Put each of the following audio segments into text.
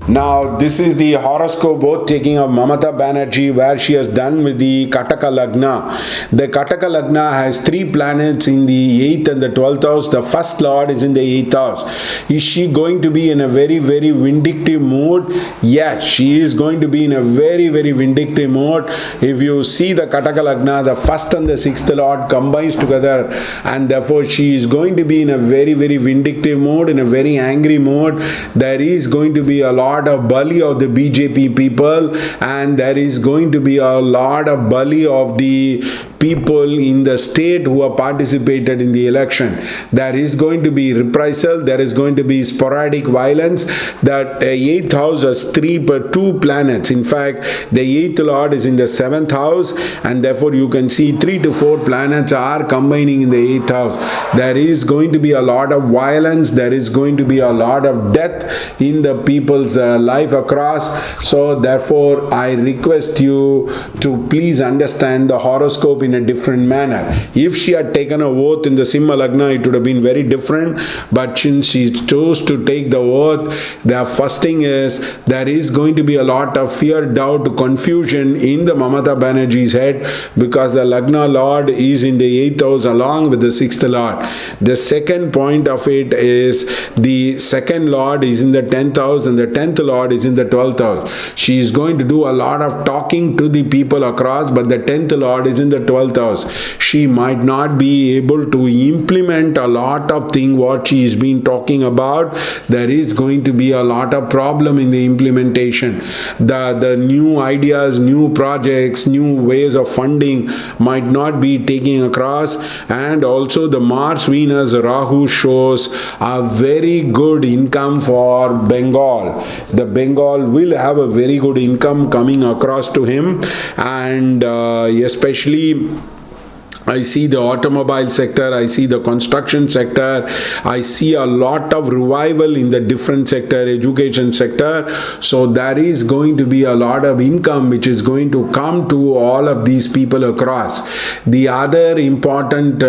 Now, this is the horoscope both taking of Mamata Banerjee, where she has done with the Kataka Lagna. The Kataka Lagna has three planets in the 8th and the 12th house. The first lord is in the 8th house. Is she going to be in a very, very vindictive mood? Yes, she is going to be in a very, very vindictive mood. If you see the Kataka Lagna, the first and the 6th lord combines together, and therefore she is going to be in a very, very vindictive mood, in a very angry mood. There is going to be a lot of bully of the BJP people, and there is going to be a lot of bully of the people in the state who have participated in the election. There is going to be reprisal, there is going to be sporadic violence. That 8th house has two planets. In fact, the 8th lord is in the 7th house, and therefore you can see 3 to 4 planets are combining in the 8th house. There is going to be a lot of violence, there is going to be a lot of death in the people's life across. So therefore I request you to please understand the horoscope in a different manner. If she had taken a oath in the Simha Lagna, it would have been very different, but since she chose to take the oath, the first thing is there is going to be a lot of fear, doubt, confusion in the Mamata Banerjee's head, because the Lagna Lord is in the 8th house along with the 6th Lord. The second point of it is the second Lord is in the 10th house and the 10th Lord is in the 12th house. She is going to do a lot of talking to the people across, but the 10th Lord is in the 12th house. She might not be able to implement a lot of things what she has been talking about. There is going to be a lot of problem in the implementation. The new ideas, new projects, new ways of funding might not be taking across, and also the Mars Venus Rahu shows a very good income for Bengal. The Bengal will have a very good income coming across to him, and especially I see the automobile sector, I see the construction sector, I see a lot of revival in the different sector, education sector. So there is going to be a lot of income which is going to come to all of these people across. The other important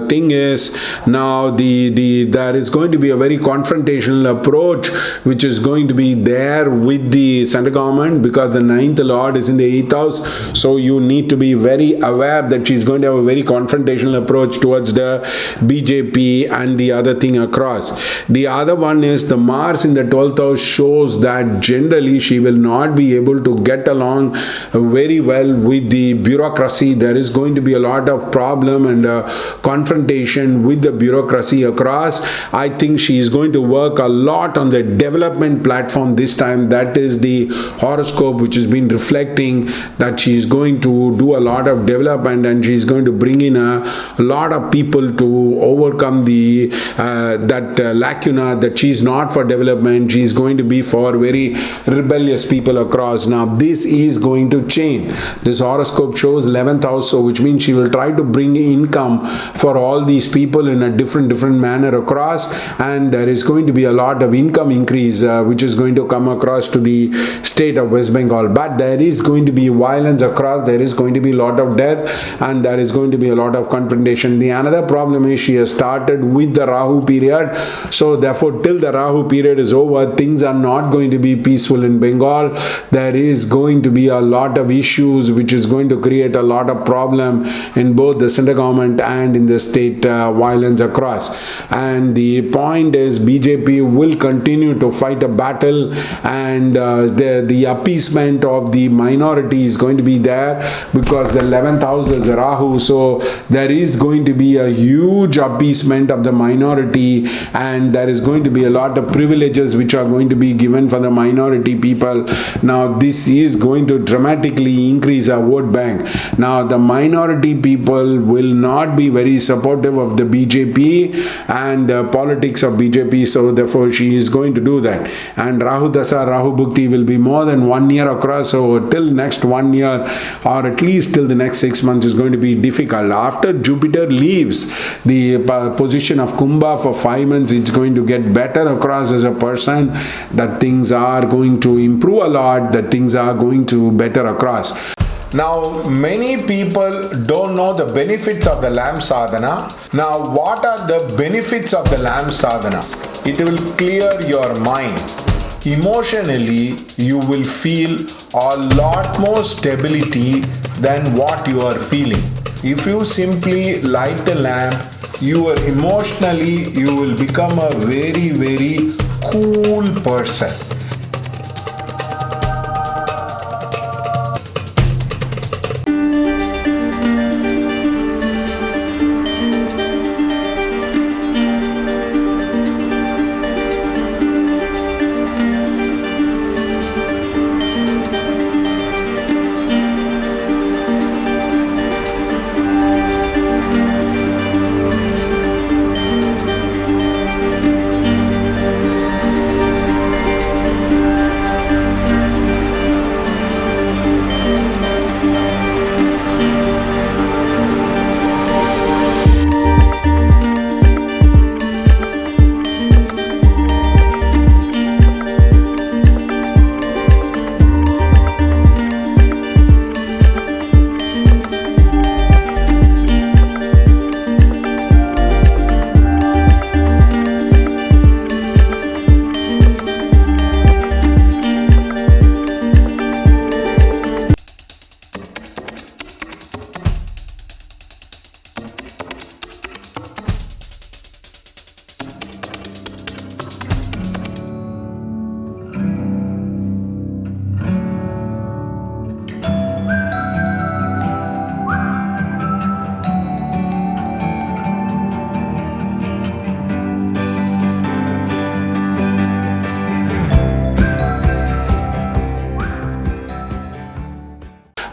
thing is now there is going to be a very confrontational approach which is going to be there with the central government, because the 9th lord is in the 8th house. So you need to be very aware that she is going to have a very confrontational approach towards the BJP and the other thing across. The other one is the Mars in the 12th house shows that generally she will not be able to get along very well with the bureaucracy. There is going to be a lot of problem and confrontation with the bureaucracy across. I think she is going to work a lot on the development platform this time. That is the horoscope which has been reflecting that she is going to do a lot of development, and she is going to bring in a lot of people to overcome the lacuna that she is not for development. She is going to be for very rebellious people across. Now this is going to change. This horoscope shows 11th house, so which means she will try to bring income for all these people in a different manner across, and there is going to be a lot of income increase which is going to come across to the state of West Bengal. But there is going to be violence across, there is going to be a lot of death, and there is going to be a lot of confrontation. The another problem is she has started with the Rahu period, so therefore till the Rahu period is over, things are not going to be peaceful in Bengal. There is going to be a lot of issues which is going to create a lot of problem in both the central government and in the state, violence across. And the point is BJP will continue to fight a battle, and the appeasement of the minority is going to be there, because the 11th house is Rahu. So there is going to be a huge appeasement of the minority, and there is going to be a lot of privileges which are going to be given for the minority people. Now this is going to dramatically increase our vote bank. Now the minority people will not be very supportive of the BJP and politics of BJP, so therefore she is going to do that. And Rahu Dasa, Rahu Bhukti will be more than 1 year across, so till next 1 year, or at least till the next 6 months, is going to be difficult. After Jupiter leaves the position of Kumbha for 5 months, it's going to get better across as a person, that things are going to improve a lot, that things are going to better across. Now, many people don't know the benefits of the lamp sadhana. Now, what are the benefits of the lamp sadhana? It will clear your mind. emotionally you will feel a lot more stability than what you are feeling. If you simply light the lamp, you are emotionally, you will become a very, very cool person.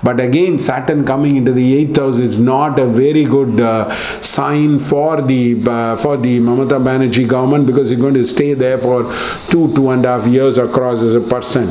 But again, Saturn coming into the 8th house is not a very good sign for the Mamata Banerjee government, because you're going to stay there for 2.5 years across as a person.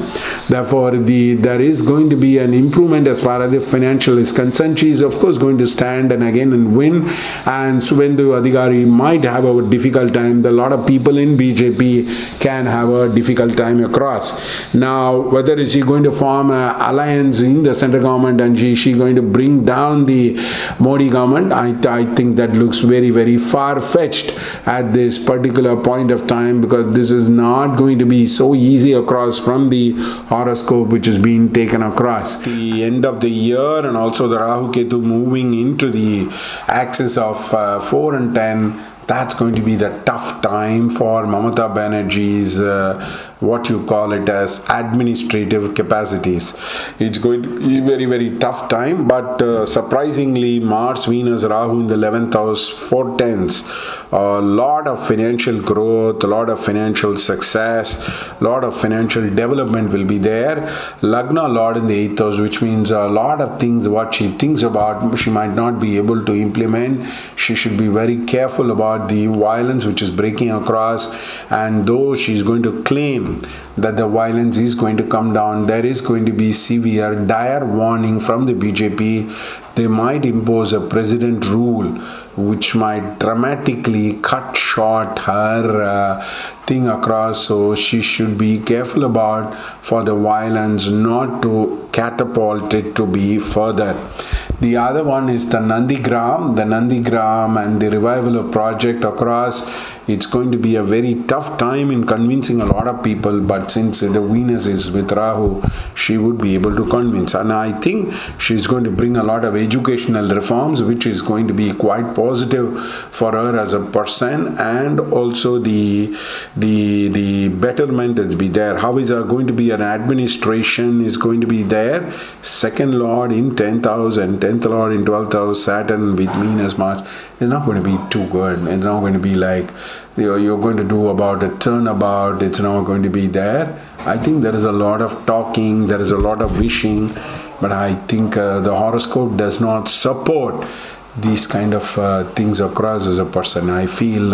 Therefore, there is going to be an improvement as far as the financial is concerned. She is of course going to stand and win, and Suvendu Adhikari might have a difficult time. A lot of people in BJP can have a difficult time across. Now, whether is she going to form an alliance in the central government and she going to bring down the Modi government, I think that looks very, very far-fetched at this particular point of time, because this is not going to be so easy across from the horoscope which is being taken across. The end of the year and also the Rahu Ketu moving into the axis of 4 and 10, that's going to be the tough time for Mamata Banerjee's what you call it as administrative capacities. It's going to be a very, very tough time, but surprisingly, Mars, Venus, Rahu in the 11th house, 4 10s, a lot of financial growth, a lot of financial success, a lot of financial development will be there. Lagna Lord in the 8th house, which means a lot of things what she thinks about, she might not be able to implement. She should be very careful about the violence which is breaking across, and though she's going to claim that the violence is going to come down, there is going to be severe dire warning from the BJP. They might impose a president rule which might dramatically cut short her thing across, so she should be careful about for the violence not to catapult it to be further. The other one is the Nandigram and the revival of project across. It's going to be a very tough time in convincing a lot of people, but since the Venus is with Rahu, she would be able to convince, and I think she's going to bring a lot of educational reforms which is going to be quite positive for her as a person, and also the betterment is be there. How is there going to be an administration is going to be there. Second Lord in 10th house and 10th Lord in 12th house, Saturn with Venus, Mars, is not going to be too good. It's not going to be like you're going to do about a turnabout. It's not going to be there. I think there is a lot of talking, there is a lot of wishing, but I think the horoscope does not support these kind of things across as a person. I feel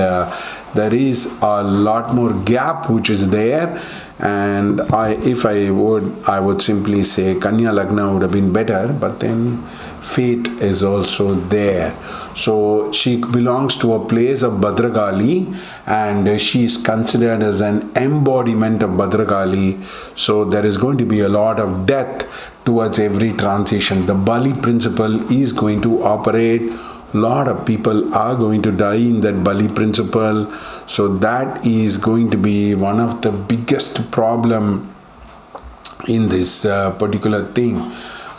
there is a lot more gap which is there, and if I would simply say Kanya Lagna would have been better, but then fate is also there. So she belongs to a place of Bhadragali, and she is considered as an embodiment of Bhadragali. So there is going to be a lot of death towards every transition. The Bali principle is going to operate. A lot of people are going to die in that Bali principle. So that is going to be one of the biggest problem in this particular thing.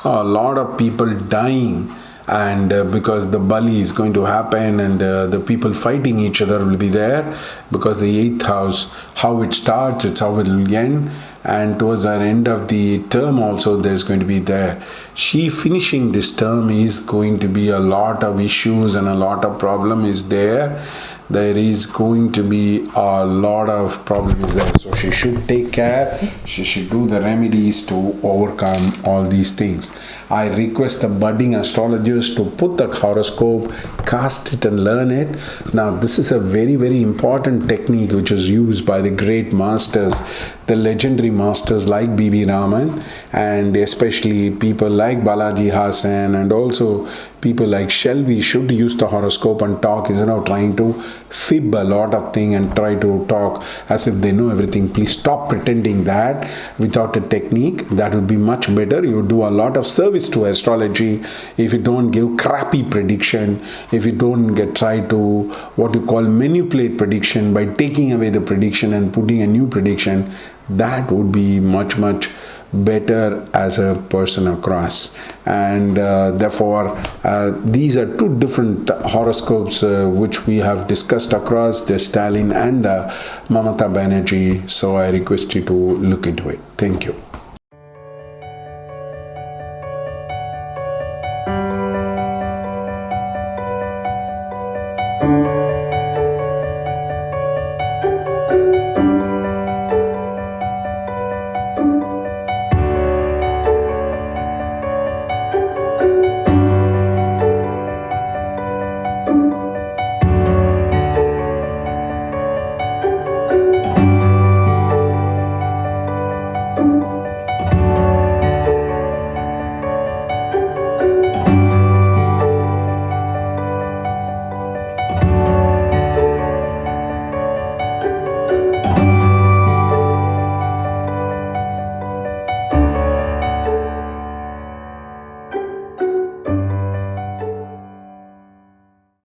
A lot of people dying, and because the Bali is going to happen, and the people fighting each other will be there, because the eighth house, how it starts, it's how it will end. And towards the end of the term also, there's going to be there. She finishing this term is going to be a lot of issues and a lot of problem is there. There is going to be a lot of problems there. So she should take care. She should do the remedies to overcome all these things. I request the budding astrologers to put the horoscope, cast it and learn it. Now this is a very, very important technique which is used by the great masters, the legendary masters like B.B. Raman, and especially people like Balaji Hassan, and also people like Shelby should use the horoscope and talk instead of trying to fib a lot of things and try to talk as if they know everything. Please stop pretending that without a technique. That would be much better. You do a lot of service to astrology if you don't give crappy prediction, if you don't try to what you call manipulate prediction by taking away the prediction and putting a new prediction. That would be much better as a person across. And therefore these are two different horoscopes which we have discussed across, the Stalin and the Mamata Banerjee. So I request you to look into it. Thank you.